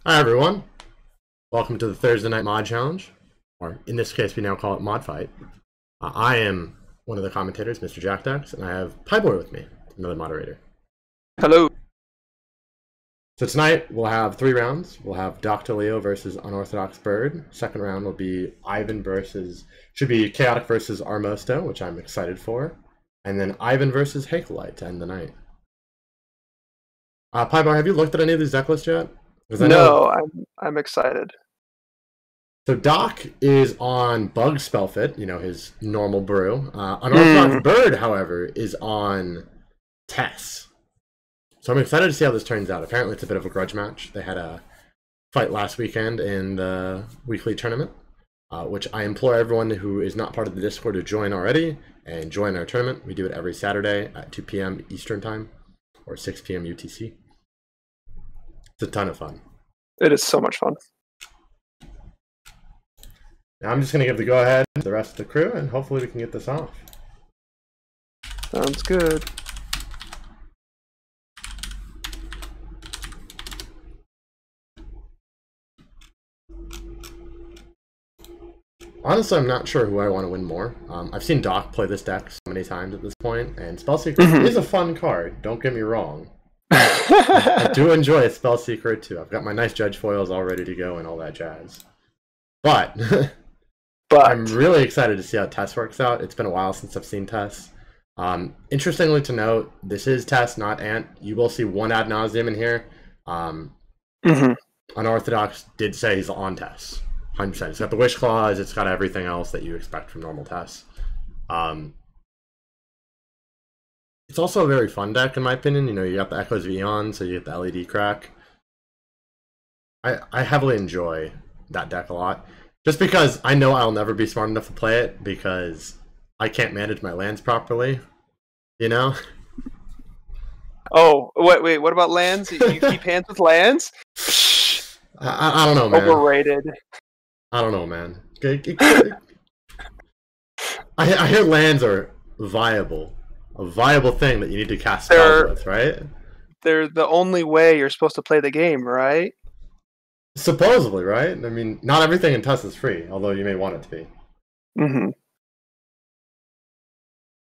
Hi everyone, welcome to the Thursday Night Mod Challenge, or in this case we now call it Mod Fight. I am one of the commentators, Mr. Jackdax, and I have Pieboy with me, another moderator. Hello. So tonight we'll have 3 rounds. We'll have Dr. Leo versus Unorthodox Bird. Second round will be Ivan should be Chaotic versus Armosto, which I'm excited for. And then Ivan versus Hakelite to end the night. Pieboy, have you looked at any of these deck lists yet? No, I'm excited. So Doc is on Bug Spellfit, his normal brew. Unorthodox Bird, however, is on TES. So I'm excited to see how this turns out. Apparently it's a bit of a grudge match. They had a fight last weekend in the weekly tournament, which I implore everyone who is not part of the Discord to join already and join our tournament. We do it every Saturday at 2 p.m. Eastern Time or 6 p.m. UTC. It's a ton of fun. It is so much fun. Now I'm just going to give the go-ahead to the rest of the crew, and hopefully we can get this off. Sounds good. Honestly, I'm not sure who I want to win more. I've seen Doc play this deck so many times at this point, and Spellseeker is a fun card, don't get me wrong. I do enjoy Spellseeker too. I've got my nice Judge foils all ready to go and all that jazz. But I'm really excited to see how TES works out. It's been a while since I've seen TES. Interestingly to note, this is TES, not Ant. You will see one ad nauseum in here. Unorthodox did say he's on TES. 100%. It's got the Wish Clause, it's got everything else that you expect from normal TES. It's also a very fun deck, in my opinion. You got the Echoes of Eon, so you get the LED crack. I heavily enjoy that deck a lot. Just because I know I'll never be smart enough to play it, because I can't manage my lands properly. Oh, wait, what about lands? You keep hands with lands? I don't know, man. Overrated. I don't know, man. I hear lands are viable. A viable thing that you need to cast spells with, right? They're the only way you're supposed to play the game, right? Supposedly, right? I mean, not everything in TES is free, although you may want it to be. And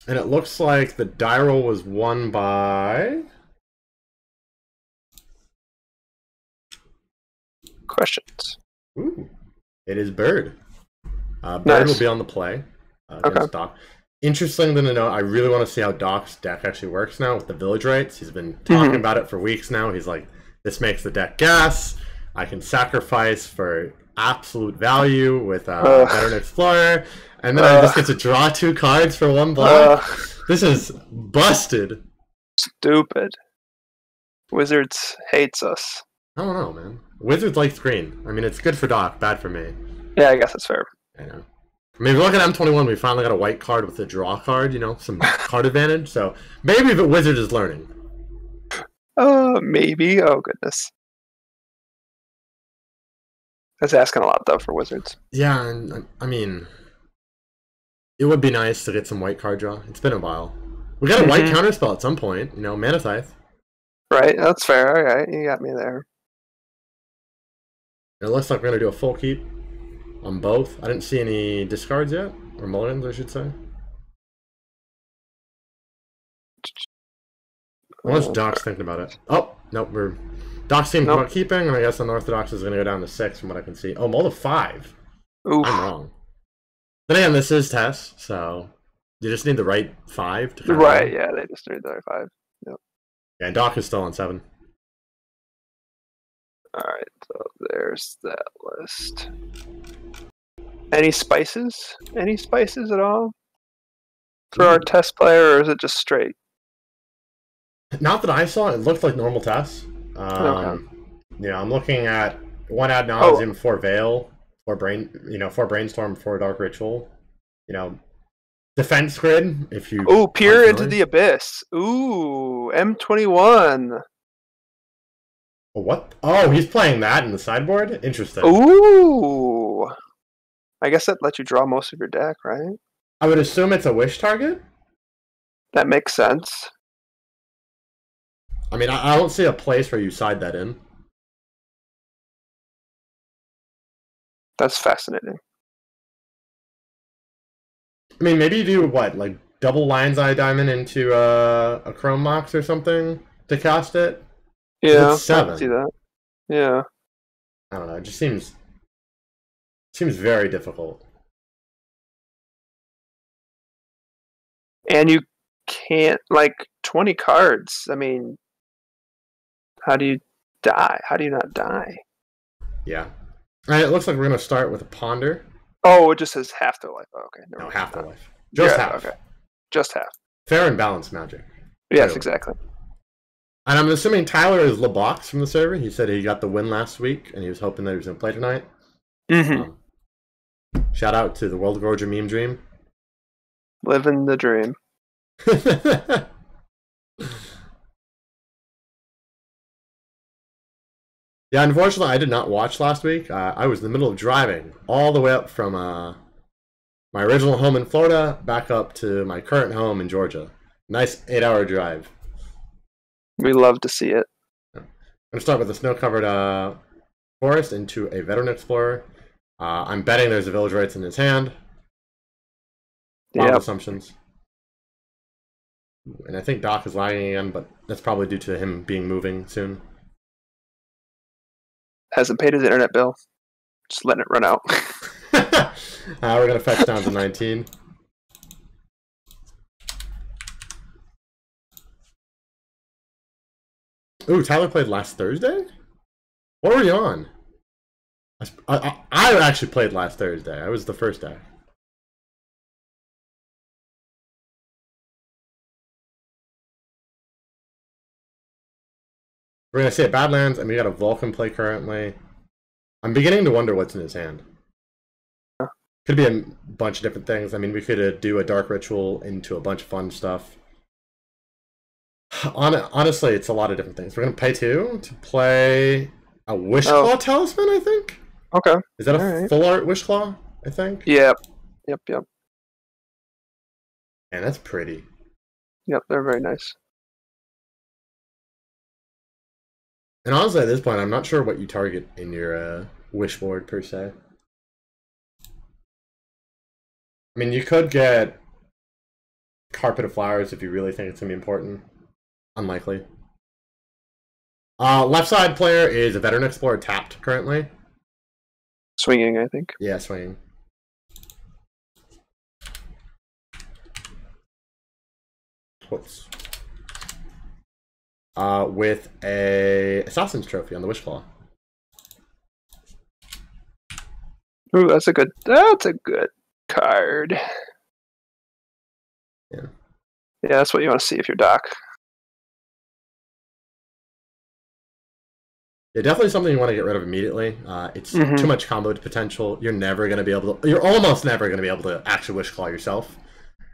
it looks like the die roll was won by... Questions. Ooh. It is Bird. Bird Nice. will be on the play against Doc. Interesting to note, I really want to see how Doc's deck actually works now with the village rights. He's been talking about it for weeks now. He's like, this makes the deck gas. I can sacrifice for absolute value with a Veteran Explorer. And then I just get to draw 2 cards for 1 black. This is busted. Stupid. Wizards hates us. I don't know, man. Wizards likes green. I mean, it's good for Doc, bad for me. Yeah, I guess that's fair. I know. I mean, if you look at M21, we finally got a white card with a draw card, some card advantage. So maybe the Wizard is learning. Maybe. Oh, goodness. That's asking a lot, though, for Wizards. Yeah, and I mean, it would be nice to get some white card draw. It's been a while. We got a white counterspell at some point, Mana Scythe. Right, that's fair. All right, you got me there. It looks like we're going to do a full keep on both. I didn't see any discards yet, or mulligans, I should say. Unless Doc's thinking about it. Oh, nope, Doc's thinking about keeping, and I guess Unorthodox is going to go down to 6 from what I can see. Oh, mull to 5. Oof. I'm wrong. Then again, this is TES, so you just need the right 5 to Right, yeah, they just need the right 5. Yep. Yeah, and Doc is still on 7. Alright, so there's that list. Any spices? Any spices at all? For our TES player, or is it just straight? Not that I saw. It looked like normal TES. I'm looking at 1 ad nauseum, 4 Veil, 4 Brainstorm, 4 Dark Ritual. Defense Grid, if you... Ooh, Peer into the Abyss. Ooh, M21. What? Oh, he's playing that in the sideboard? Interesting. Ooh. I guess that lets you draw most of your deck, right? I would assume it's a wish target? That makes sense. I mean, I don't see a place where you side that in. That's fascinating. I mean, maybe you do what, like double Lion's Eye Diamond into a Chrome Mox or something to cast it? Yeah, It's I can 7. see that. Yeah. I don't know. It just seems very difficult. And you can't, like, 20 cards. I mean, how do you die? How do you not die? Yeah. All right, it looks like we're going to start with a Ponder. Oh, it just says half their life. Oh, okay. No, half their life. Just half. Okay. Just half. Fair and balanced Magic. Yes, Clearly. exactly. And I'm assuming Tyler is LeBox from the server. He said he got the win last week, and he was hoping that he was going to play tonight. Shout out to the World Gorger Meme Dream. Living the dream. Yeah, unfortunately, I did not watch last week. I was in the middle of driving all the way up from my original home in Florida back up to my current home in Georgia. Nice 8-hour drive. We love to see it. I'm going to start with a snow-covered forest into a Veteran Explorer. I'm betting there's a Village Rites in his hand. Wild assumptions. And I think Doc is lagging again, but that's probably due to him being moving soon. Hasn't paid his internet bill. Just letting it run out. We're going to fetch down to 19. Ooh, Tyler played last Thursday? What were you on? I actually played last Thursday. I was the first day. We're going to see a Badlands, and we got a Vulcan play currently. I'm beginning to wonder what's in his hand. Could be a bunch of different things. I mean, we could do a Dark Ritual into a bunch of fun stuff. Honestly, it's a lot of different things. We're going to pay 2 to play a Wishclaw Talisman, I think? Okay. Is that a full art Wishclaw, I think? Yep. Yep. And that's pretty. Yep, they're very nice. And honestly, at this point, I'm not sure what you target in your wish board, per se. I mean, you could get Carpet of Flowers if you really think it's going to be important. Unlikely. Left side player is a Veteran Explorer tapped currently. Swinging, I think. Yeah, swinging. Whoops. With a Assassin's Trophy on the Wishclaw. Ooh, that's a good card. Yeah. Yeah, that's what you want to see if you're Doc. Yeah, definitely something you want to get rid of immediately. It's too much combo potential. You're never going to be able to. You're almost never going to be able to actually Wishclaw yourself.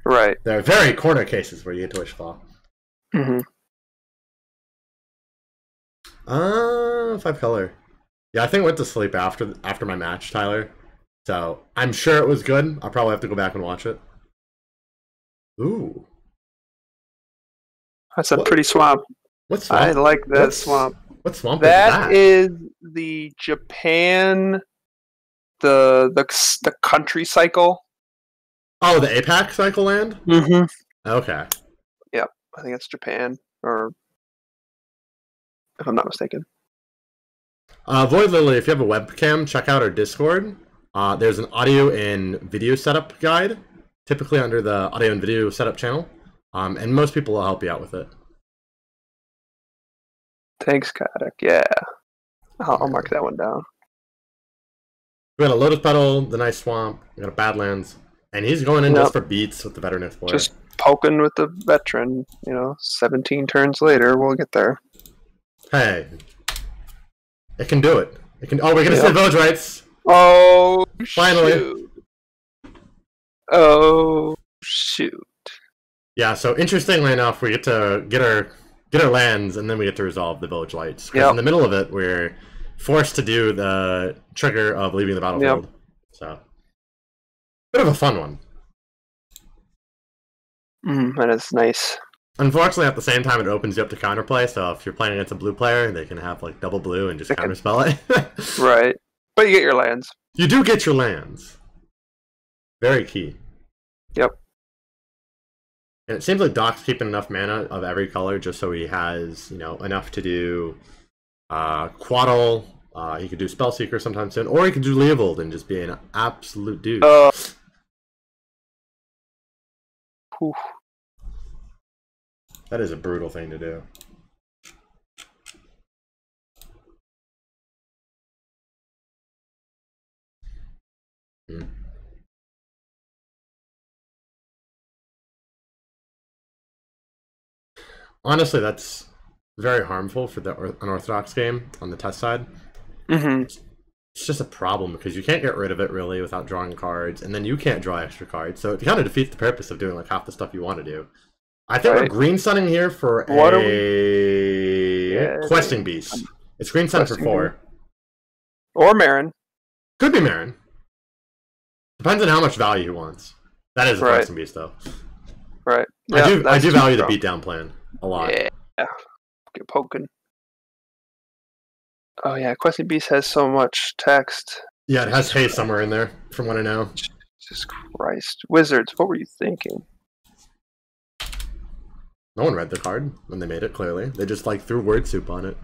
Right. There are very corner cases where you get to Wishclaw. 5 color. Yeah, I think I went to sleep after my match, Tyler. So I'm sure it was good. I'll probably have to go back and watch it. Ooh. That's a pretty swamp. What swamp? I like that swamp. What swamp that? is that? Is the Japan, the country cycle. Oh, the APAC cycle land? Okay. Yep, I think it's Japan, or if I'm not mistaken. Void Lily, if you have a webcam, check out our Discord. There's an audio and video setup guide, typically under the audio and video setup channel, and most people will help you out with it. Thanks, Kodak. Yeah, I'll mark that one down. We got a Lotus Petal, the nice swamp. We got a Badlands, and he's going in just for beats with the Veteran Explorer. Just poking with the veteran. 17 turns later, we'll get there. Hey, it can do it. It can. Oh, we're gonna see Village Rites. Oh, finally. Shoot. Oh, shoot. Yeah. So interestingly enough, we get to get our lands, and then we get to resolve the Village Lights. Because in the middle of it, we're forced to do the trigger of leaving the battlefield. So, bit of a fun one. That is nice. Unfortunately, at the same time, it opens you up to counterplay. So if you're playing against a blue player, they can have like double blue and just counterspell it. Right, but you get your lands. You do get your lands. Very key. Yep. And it seems like Doc's keeping enough mana of every color just so he has, enough to do Quaddle. He could do Spellseeker sometime soon, or he could do Leovold and just be an absolute dude. That is a brutal thing to do. Honestly, that's very harmful for the unorthodox game on the test side. It's just a problem because you can't get rid of it really without drawing cards, and then you can't draw extra cards, so it kind of defeats the purpose of doing like half the stuff you want to do. I think we're green sunning here for a questing beast. It's green sun for 4. Or Marin. Could be Marin. Depends on how much value he wants. That is a questing beast though. Right. Yeah, I do value the beatdown plan a lot. Yeah. Get poking. Oh yeah, Questing Beast has so much text. Yeah, it has haste somewhere in there, from what I know. Jesus Christ. Wizards, what were you thinking? No one read the card when they made it, clearly. They just like threw word soup on it.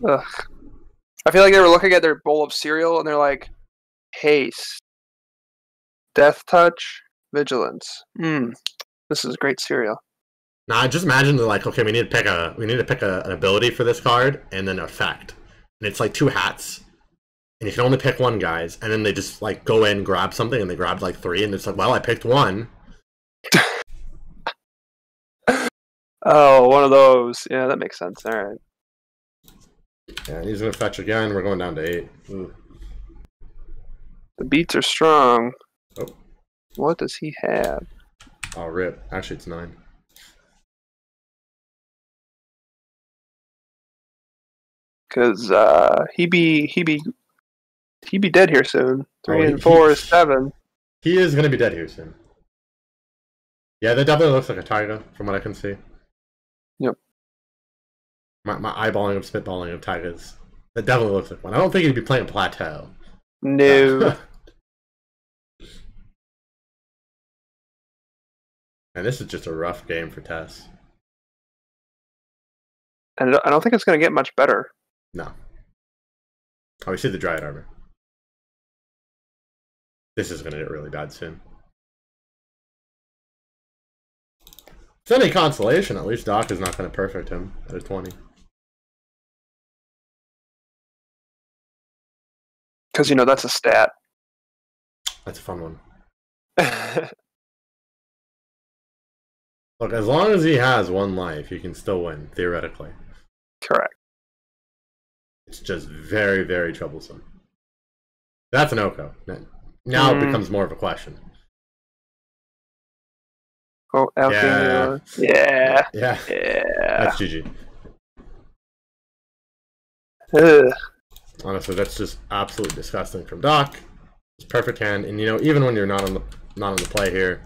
Ugh. I feel like they were looking at their bowl of cereal and they're like, haste, death touch, vigilance. This is great cereal. Now, just imagine they're like, okay, we need to pick an ability for this card and then effect. And it's like 2 hats. And you can only pick one, guys. And then they just like go in, grab something, and they grab like 3, and it's like, well, I picked 1. Oh, one of those. Yeah, that makes sense. All right. Yeah, he's gonna fetch again. We're going down to 8. Ooh. The beats are strong. Oh. What does he have? Oh, rip. Actually, it's 9. Because he be dead here soon. 3 and 4 is 7. He is gonna be dead here soon. Yeah, that definitely looks like a Taiga from what I can see. Yep. My eyeballing of spitballing of Taigas. That definitely looks like one. I don't think he'd be playing Plateau. No. And this is just a rough game for TES. And I don't think it's going to get much better. No. Oh, we see the Dryad armor. This is going to get really bad soon. If it's any consolation, at least Doc is not going to perfect him at a 20. Because, that's a stat. That's a fun one. Look, as long as he has 1 life, he can still win, theoretically. Correct. It's just very, very troublesome. That's an Oko. Now it becomes more of a question. Oh, Alchemy. Yeah. That's GG. Ugh. Honestly, that's just absolutely disgusting from Doc. It's perfect hand, and even when you're not on the play here,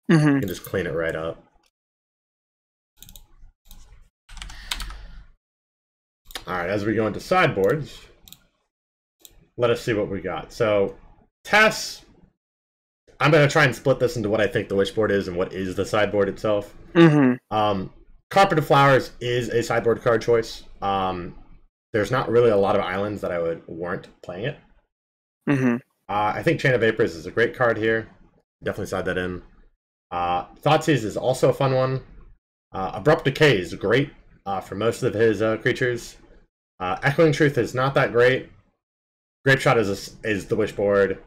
you can just clean it right up. All right, as we go into sideboards, let us see what we got. So, TES, I'm going to try and split this into what I think the wishboard is and what is the sideboard itself. Carpet of Flowers is a sideboard card choice. There's not really a lot of islands that I would warrant playing it. I think Chain of Vapors is a great card here. Definitely side that in. Thoughtseize is also a fun one. Abrupt Decay is great for most of his creatures. Echoing Truth is not that great. Grape Shot is the wishboard.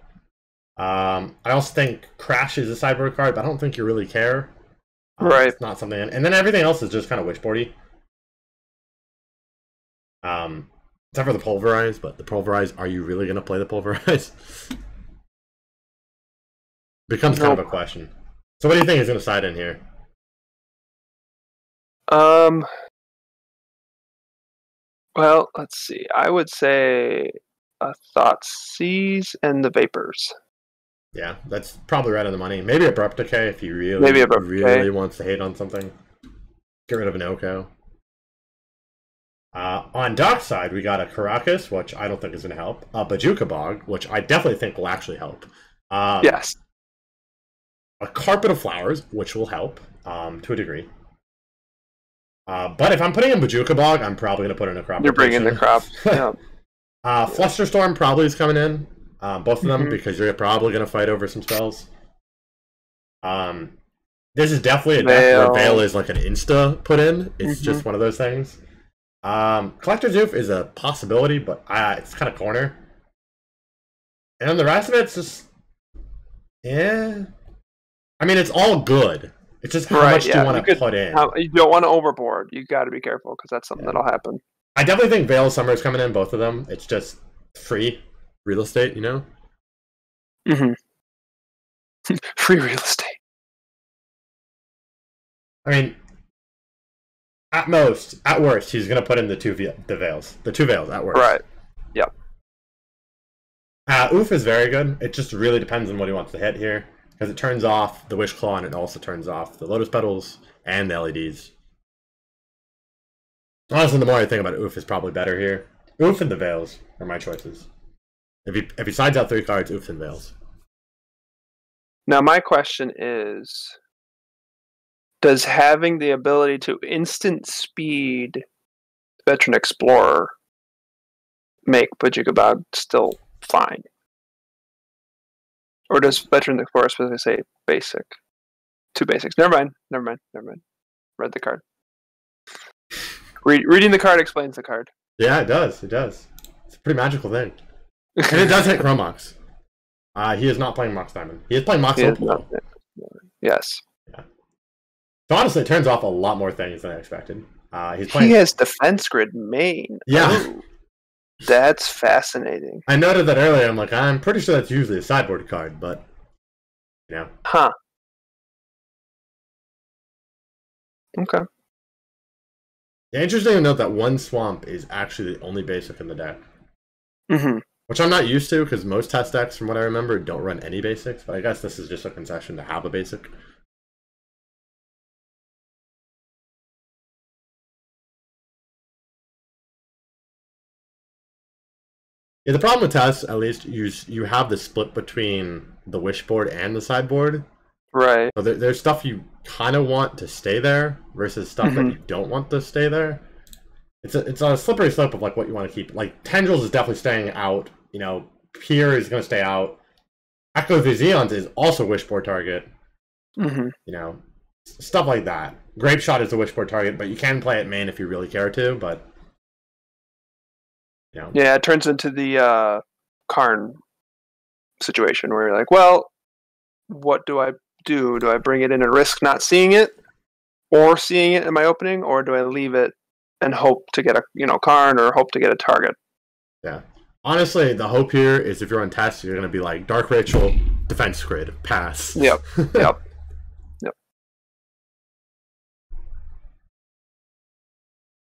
I also think Crash is a sideboard card, but I don't think you really care. Right. It's not something, and then everything else is just kind of wishboardy. Except for the Pulverize, but the Pulverize, are you really going to play the Pulverize? Becomes kind of a question. So what do you think is going to side in here? Well, let's see. I would say a Thoughtseize and the Vapors. Yeah, that's probably right on the money. Maybe Abrupt Decay if you really wants to hate on something. Get rid of an Oko. On Doc's side, we got a Caracas, which I don't think is going to help. A Bajuka Bog, which I definitely think will actually help. Yes. A Carpet of Flowers, which will help to a degree. But if I'm putting in Bajuka Bog, I'm probably going to put in a crop. You're bringing the crop. Yeah. Flusterstorm probably is coming in. Both of them, because you're probably going to fight over some spells. This is definitely a deck where Veil is like an insta put in. It's just one of those things. Collector's Oof is a possibility, but it's kind of corner. And then the rest of it's just... Yeah. I mean, it's all good. It's just how much do you want to put in. You don't want to overboard. You got to be careful, because that's something that'll happen. I definitely think Veil of Summer is coming in, both of them. It's just free real estate, you know? Free real estate. I mean, at worst, he's going to put in the two Veils. The two Veils, at worst. Right. Yep. Oof is very good. It just really depends on what he wants to hit here. Because it turns off the Wish Claw, and it also turns off the Lotus Petals and the LEDs. Honestly, the more I think about it, Oof is probably better here. Oof and the Veils are my choices. If he sides out 3 cards, Oof and Veils. Now, my question is, does having the ability to instant speed Veteran Explorer make Bajigabog still fine? Or does Veteran Explorer specifically say basic? 2 basics. Never mind. Read the card. Reading the card explains the card. Yeah, it does. It's a pretty magical thing. And it does hit Chromox. He is not playing Mox Diamond. He is playing Mox Opal. Yes. Yeah. So honestly, it turns off a lot more things than I expected. He's playing... He has Defense Grid main. Yeah. Oh, that's fascinating. I noted that earlier. I'm like, I'm pretty sure that's usually a sideboard card, but... You know. Huh. Okay. Yeah, interesting to note that 1 Swamp is actually the only basic in the deck. Mm-hmm. Which I'm not used to, because most test decks, from what I remember, don't run any basics, but I guess this is just a concession to have a basic. Yeah, the problem with tests, at least, you have the split between the wish board and the sideboard. Right. So there's stuff you kind of want to stay there versus stuff that you don't want to stay there. It's a slippery slope of like what you want to keep. Like Tendrils is definitely staying out. You know, Pier is going to stay out. Echo of the Zeons is also wishboard target. You know, stuff like that. Grape Shot is a wishboard target, but you can play it main if you really care to. But you know, yeah, it turns into the Karn situation where you're like, well, what do I do? Do I bring it in and risk not seeing it, or seeing it in my opening, or do I leave it and hope to get a Karn or hope to get a target? Yeah. Honestly, the hope here is if you're on test, you're going to be like Dark Rachel, Defense Grid, pass. Yep.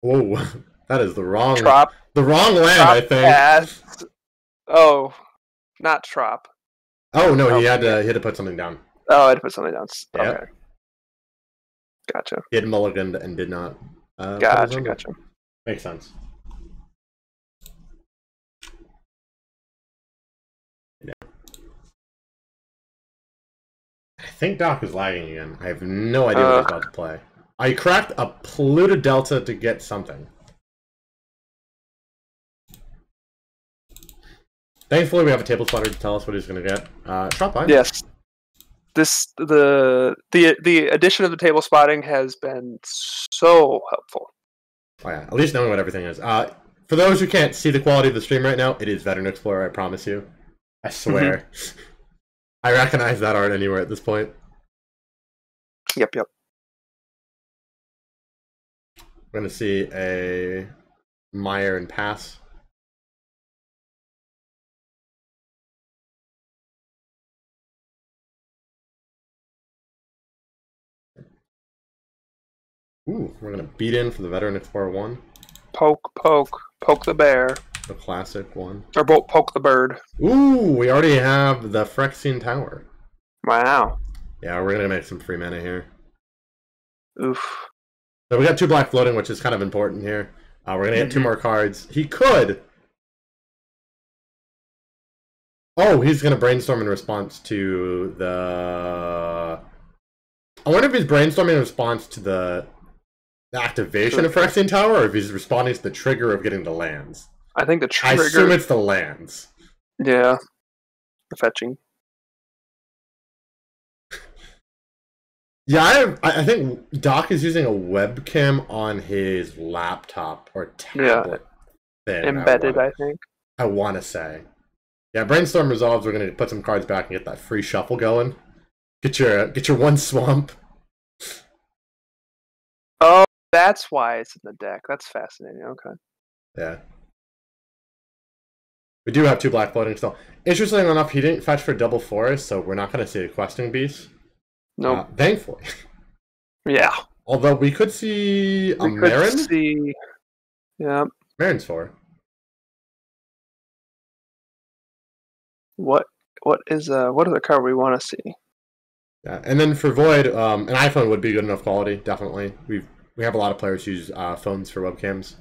Whoa, that is the wrong Trop. The wrong land, Trop I think. Pass. Oh, not Trop. Oh no, he had to put something down. Oh, I had to put something down. Yep. Okay. Gotcha. He had mulliganed and did not. Gotcha. Makes sense. Yeah. I think Doc is lagging again. I have no idea what he's about to play. I cracked a polluted Delta to get something. Thankfully, we have a table spotter to tell us what he's going to get. Drop by. Yes. The addition of the table spotting has been so helpful. Oh, yeah. At least knowing what everything is. For those who can't see the quality of the stream right now, it is Veteran Explorer, I promise you. I swear. I recognize that art anywhere at this point. Yep. We're going to see a Meyer and pass. Ooh, we're going to beat in for the Veteran Explorer 1. Poke the bear. The classic one. Or poke the bird. Ooh, we already have the Phyrexian Tower. Wow. Yeah, we're going to make some free mana here. Oof. So we got 2 black floating, which is kind of important here. We're gonna get 2 more cards. He could. Oh, he's gonna brainstorm in response to the. I wonder if he's brainstorming in response to the activation of Phyrexian Tower, or if he's responding to the trigger of getting the lands. I think the trigger. I assume it's the lands. Yeah, the fetching. Yeah, I think Doc is using a webcam on his laptop or tablet. Yeah, embedded, I think. I want to say. Yeah, Brainstorm resolves. We're going to put some cards back and get that free shuffle going. Get your 1 swamp. Oh, that's why it's in the deck. That's fascinating. Okay. Yeah. We do have 2 black floating still. Interestingly enough, he didn't fetch for double forest, so we're not going to see a questing beast. No. Nope. Thankfully. Yeah. Although we could see a Marin. Yeah. Marin's 4. What is the card we want to see? Yeah, and then for Void, an iPhone would be good enough quality. Definitely, we have a lot of players who use phones for webcams.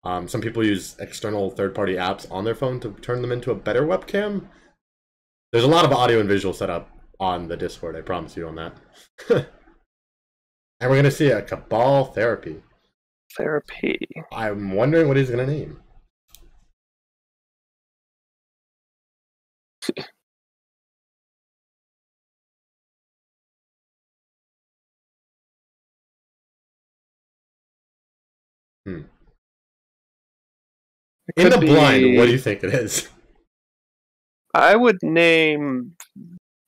Some people use external third-party apps on their phone to turn them into a better webcam. There's a lot of audio and visual setup on the Discord. I promise you on that. And we're gonna see a Cabal Therapy. I'm wondering what he's gonna name. In the blind, what do you think it is? I would name.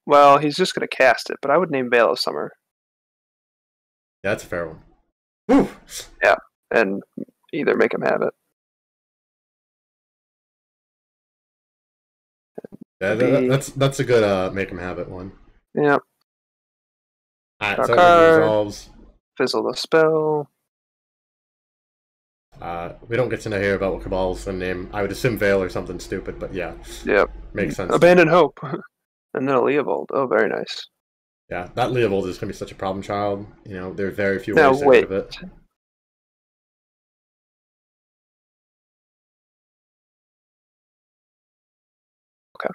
Well, he's just going to cast it, but I would name Veil of Summer. Yeah, that's a fair one. Woo! Yeah, and either make him have it. Yeah, that's a good make him have it one. Yeah. Alright, so it resolves. Fizzle the spell. We don't get to know here about what Cabal's name. I would assume Veil or something stupid, but yeah. Yep. Makes sense. Abandon Hope. And then a Leovold. Oh, very nice. Yeah, that Leovold is going to be such a problem child. You know, there are very few ways to get rid of it. Okay.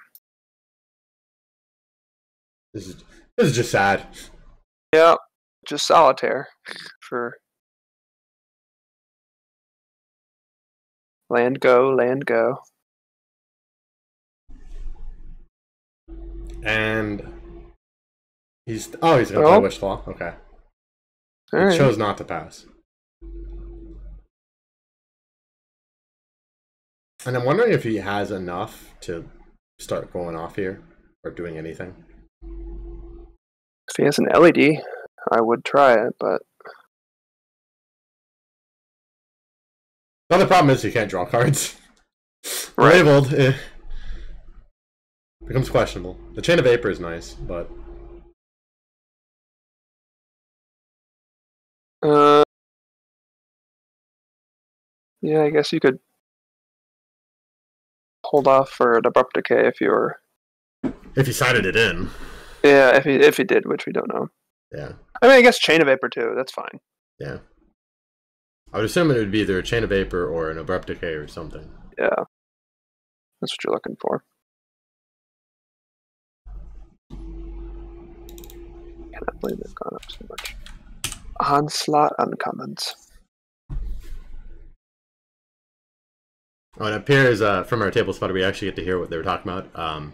This is just sad. Yeah, just Solitaire for land go. And he's going to play Wishclaw. Okay. He chose not to pass. And I'm wondering if he has enough to start going off here or doing anything. If he has an LED, I would try it, but the other problem is you can't draw cards. Right. Labeled becomes questionable. The Chain of Vapor is nice, but yeah, I guess you could hold off for an Abrupt Decay if you sided it in. Yeah, if he did, which we don't know. Yeah. I mean, I guess Chain of Vapor too. That's fine. Yeah. I would assume it would be either a Chain of Vapor or an Abrupt Decay or something. Yeah. That's what you're looking for. Cannot believe they've gone up so much. Onslaught Uncommons. Oh, it appears from our table spot we actually get to hear what they were talking about.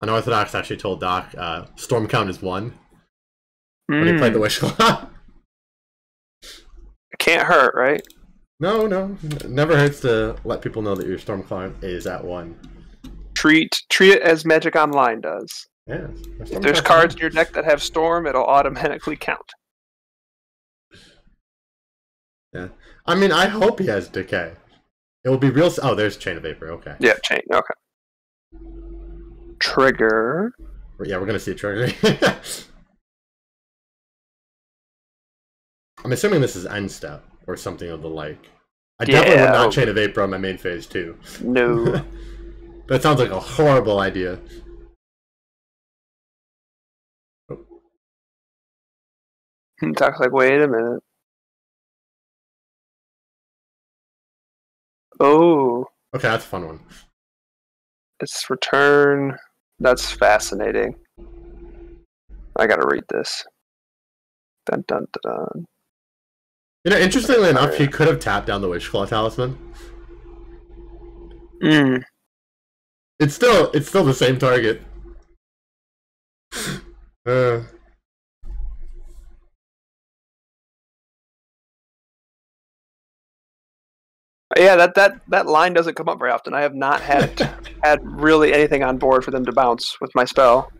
Unorthodox actually told Doc Storm Count is 1 when he played the Wishclaw. It can't hurt, right? No. It never hurts to let people know that your Storm Count is at 1. Treat it as Magic Online does. Yeah. If there's cards in your deck that have Storm, it'll automatically count. Yeah. I mean, I hope he has Decay. It will be real. Oh, there's Chain of Vapor. Okay. Yeah, Chain. Okay. Trigger. Yeah, we're gonna see a trigger. I'm assuming this is end step or something of the like. I definitely would not Chain of Vapor on my main phase too. No. That sounds like a horrible idea. Doc's like, wait a minute. Oh, Okay, that's a fun one. its return. That's fascinating. I gotta read this. Dun dun dun dun. You know, interestingly enough, he could have tapped down the Wish Claw Talisman. Mm. It's still the same target. Yeah, that line doesn't come up very often. I have not had really anything on board for them to bounce with my spell.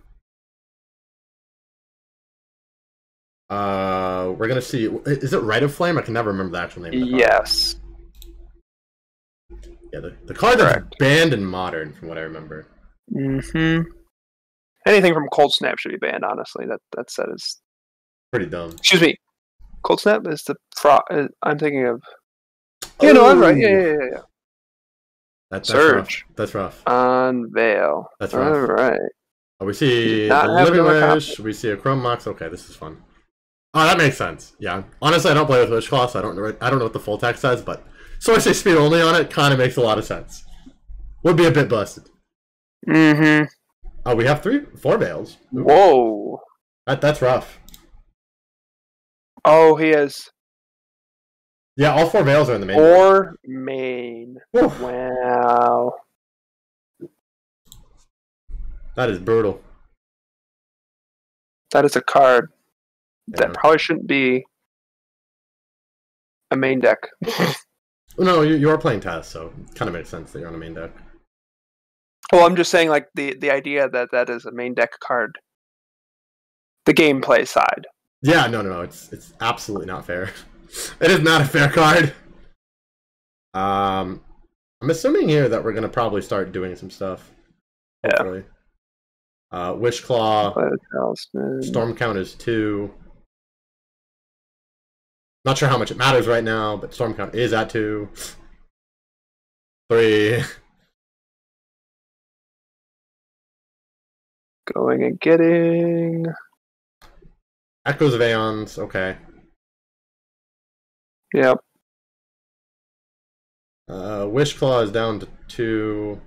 We're gonna see. Is it Rite of Flame? I can never remember the actual name of the card. Yes. Yeah, the card that's banned in Modern, from what I remember. Mm-hmm. Anything from Cold Snap should be banned, honestly. That set is pretty dumb. Excuse me. Cold Snap is the I'm thinking of. Yeah, no, I'm right. Yeah. That's Surge. Rough. That's rough. Unveil. That's rough. All right. Oh, we see the Living Wish. We see a Chrome Mox. Okay, this is fun. Oh, that makes sense. Yeah. Honestly, I don't play with Wish Claw, so I don't know what the full text says, but Source speed only on it kind of makes a lot of sense. Would be a bit busted. Mm-hmm. Oh, we have 4 Veils. Ooh. Whoa. That's rough. Oh, he has. Yeah, all 4 Veils are in the main. 4 main. Woo. Wow. That is brutal. That is a card that probably shouldn't be a main deck. No, you are playing TES, so it kind of makes sense that you're on a main deck. Well, I'm just saying, like, the idea that is a main deck card. The gameplay side. Yeah, no. It's absolutely not fair. It is not a fair card. I'm assuming here that we're gonna probably start doing some stuff. Hopefully. Yeah. Wish Claw. Storm count is 2. Not sure how much it matters right now, but Storm count is at 2. 3. Going and getting. Echoes of Aeons, okay. Yep. Wish Claw is down to 2.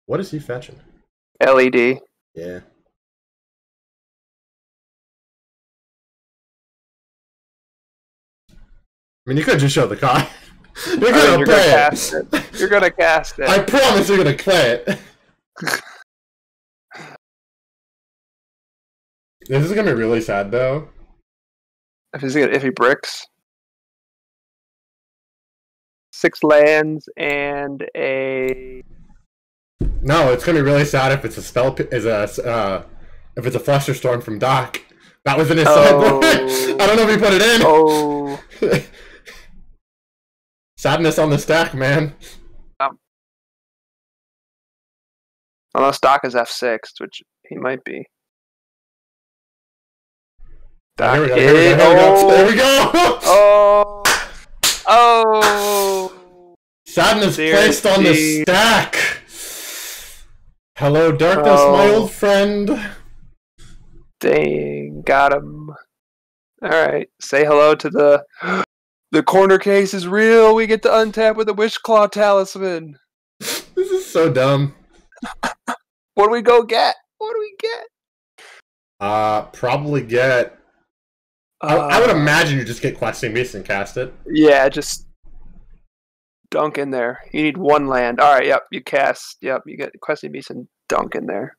What is he fetching? LED. Yeah. I mean, you could just show the card. You're gonna play it. You're gonna cast it. I promise you're gonna play it. This is gonna be really sad, though. If he bricks 6 lands and a. No, it's gonna be really sad if it's a spell. If it's a Flusterstorm from Doc. That was in his sideboard. I don't know if he put it in. Oh. Sadness on the stack, man. Unless Doc is F6, which he might be. Doc There we go. Oh. Sadness placed on the stack. Hello, darkness, my old friend. Dang, got him. All right, say hello to the corner case is real. We get to untap with a Wish Claw Talisman. This is so dumb. What do we go get? What do we get? Probably get. I would imagine you just get Questing Beast and cast it. Yeah, just dunk in there. You need 1 land. All right, yep, you cast. Yep, you get Questing Beast and dunk in there.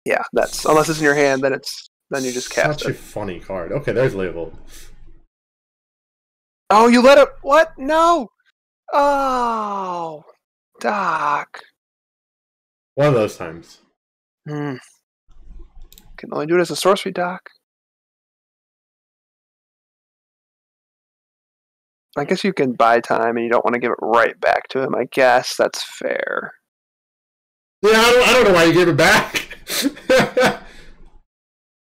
Yeah, that's unless it's in your hand, then you just cast it. Such a funny card. Okay, there's Leovold. Oh, you let it. What? No. Oh, Doc. One of those times. Can only do it as a sorcery, Doc. I guess you can buy time, and you don't want to give it right back to him. I guess that's fair. Yeah, I don't know why you gave it back.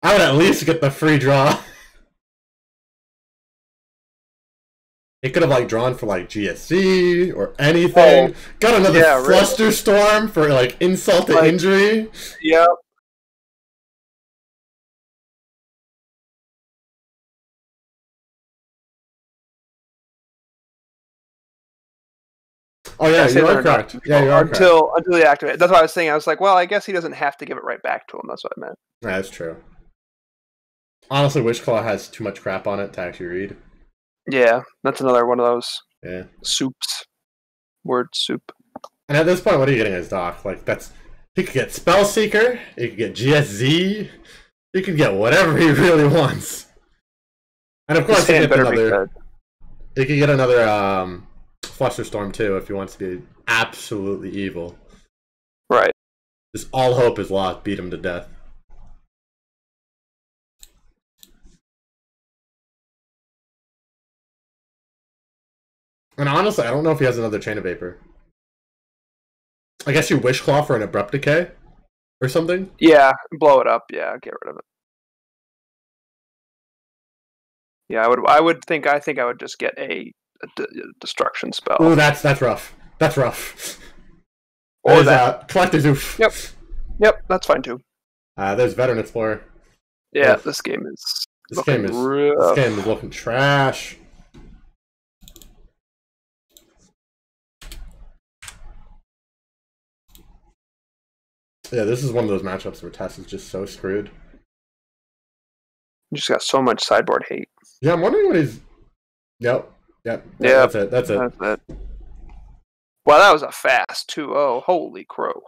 I would at least get the free draw. He could have drawn for GSC or anything. Got another Flusterstorm for insult to injury. Yep. Oh yeah, say you that are or not? correct. Yeah, you are correct. Until he activates. That's what I was saying. I was like, well, I guess he doesn't have to give it right back to him. That's what I meant. Yeah, that's true. Honestly, Wishclaw has too much crap on it to actually read. Yeah, that's another one of those Yeah. soups. Word soup. And at this point, what are you getting as Doc? Like, that's... He could get Spellseeker, he could get GSZ, he could get whatever he really wants. And of course, he could get another... He could get another Flusterstorm, too, if he wants to be absolutely evil. Right. Just all hope is lost. Beat him to death. And honestly, I don't know if he has another Chain of Vapor. I guess you Wishclaw for an Abrupt Decay? Or something? Yeah, blow it up. Yeah, get rid of it. Yeah, I think I would just get a destruction spell. Ooh, that's rough. That's rough. Or that. Collector's Oof. Yep, that's fine too. There's Veteran Explorer. Yeah, this game is this game is looking trash. Yeah, this is one of those matchups where TES is just so screwed. You just got so much sideboard hate. Yeah, I'm wondering what he's... Yep. Yeah, that's it. Well, that was a fast 2-0. Holy crow.